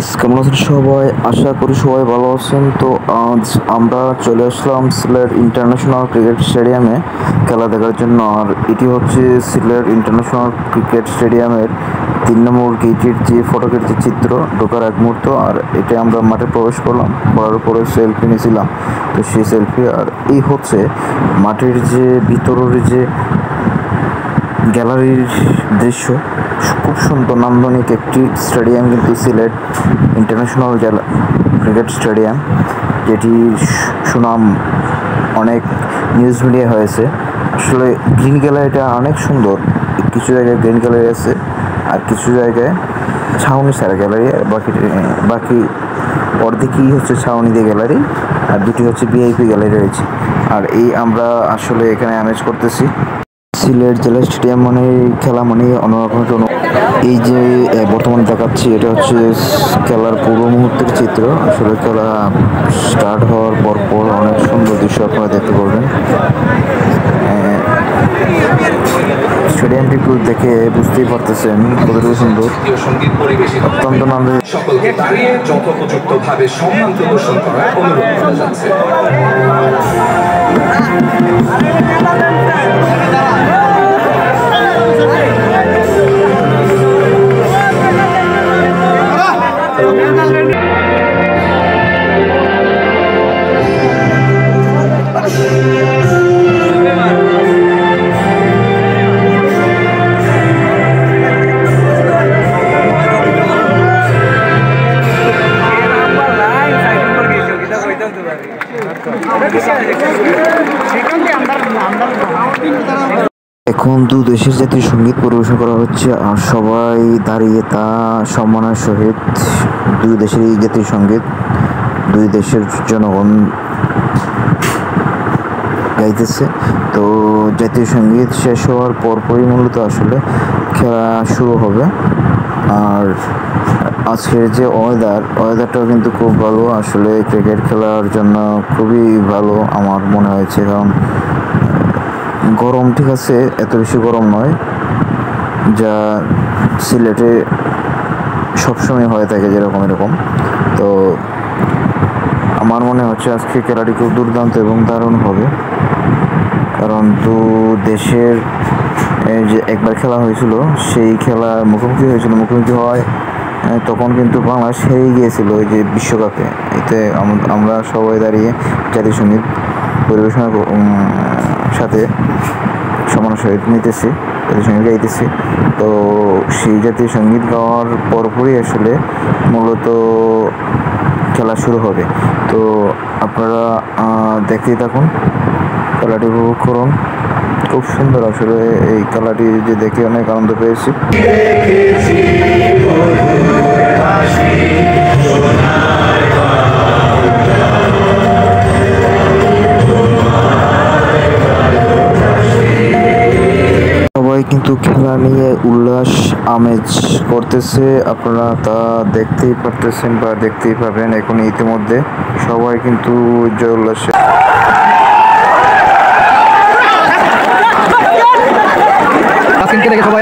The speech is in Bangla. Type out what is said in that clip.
গাইস, কেমন আছেন সবাই? আশা করি সবাই ভালো আছেন। তো আজ আমরা চলে আসলাম সিলেট ইন্টারন্যাশনাল ক্রিকেট স্টেডিয়ামে খেলা দেখার জন্য। আর এটি হচ্ছে সিলেট ইন্টারন্যাশনাল ক্রিকেট স্টেডিয়ামের 3 নম্বর গেটের যে ফটকের যে চিত্র ঢোকার এক মুহূর্ত। আর এটা আমরা মাঠে প্রবেশ করলাম, করার পরে সেলফি নিয়েছিলাম। তো সেই সেলফি আর এই হচ্ছে মাঠের যে ভিতরের যে গ্যালারির দৃশ্য। খুব সুন্দর নান্দনিক একটি স্টেডিয়াম কিন্তু সিলেট ইন্টারন্যাশনাল ক্রিকেট স্টেডিয়াম, যেটি সুনাম অনেক নিউজ মিডিয়া হয়েছে। আসলে গ্রিন গ্যালারিটা অনেক সুন্দর, কিছু জায়গায় গ্রিন গ্যালারি আছে আর কিছু জায়গায় ছাউনি সারা গ্যালারি, আর বাকি অর্ধেকই হচ্ছে ছাউনি দিয়ে গ্যালারি, আর দুটি হচ্ছে ভিআইপি গ্যালারি রয়েছে। আর এই আমরা আসলে এখানে ম্যানেজ করতেছি। সিলেট জেলা স্টেডিয়াম মানে খেলা মানে অন্যরকম। এই যে বর্তমানে দেখাচ্ছি এটা হচ্ছে খেলার পূর্ব মুহূর্তের চিত্র। আসলে খেলা স্টার্ট হওয়ার পর অনেক সুন্দর দৃশ্য আপনারা দেখতে পারবেন। স্টেডিয়ামটি দেখে বুঝতেই পারতেছেন কতটুকু সুন্দর, অত্যন্ত নান্দনিক। সকলকে দাঁড়িয়ে যথোপযুক্তভাবে সম্মান প্রদর্শন করার অনুরোধ করা যাচ্ছে। এখন দু দেশের জাতীয় সঙ্গীত পরিবেশন করা হচ্ছে, আর সবাই দাঁড়িয়ে তা সম্মানের সহিত দুই দেশেরই জাতীয় সঙ্গীত দুই দেশের জনগণ গাইতেছে। তো জাতীয় সঙ্গীত শেষ হওয়ার পরপরই মূলত আসলে খেলা শুরু হবে। আর আজকের যে ওয়েদারটাও কিন্তু খুব ভালো, আসলে ক্রিকেট খেলার জন্য খুবই ভালো আমার মনে হয়েছে। কারণ গরম ঠিক আছে, এত বেশি গরম নয় যা সিলেটে সবসময় হয়ে থাকে যেরকম এরকম। তো আমার মনে হচ্ছে আজকে খেলাটি খুব দুর্দান্ত এবং দারুণ হবে। কারণ দু দেশের যে একবার খেলা হয়েছিল, সেই খেলা মুখোমুখি হওয়ায় তখন কিন্তু বাংলাদেশ হেরে গিয়েছিল ওই যে বিশ্বকাপে। এতে আমরা সবাই দাঁড়িয়ে জাতীয় সঙ্গীত পরিবেশনের সাথে সমান সহিত নিতেছি, জাতীয় সঙ্গীত গাইতেছি। তো সেই জাতীয় সঙ্গীত গাওয়ার পরপরই আসলে মূলত খেলা শুরু হবে। তো আপনারা দেখতেই থাকুন, খেলাটি উপভোগ করুন। খুব সুন্দর আসলে এই খেলাটি যে দেখে অনেক আনন্দ পেয়েছি। সবাই কিন্তু খেলা নিয়ে উল্লাস আমেজ করতেছে, আপনারা তা দেখতেই পারতেছেন বা দেখতেই পাবেন। এখন ইতিমধ্যে সবাই কিন্তু জয় উল্লাসে সবাই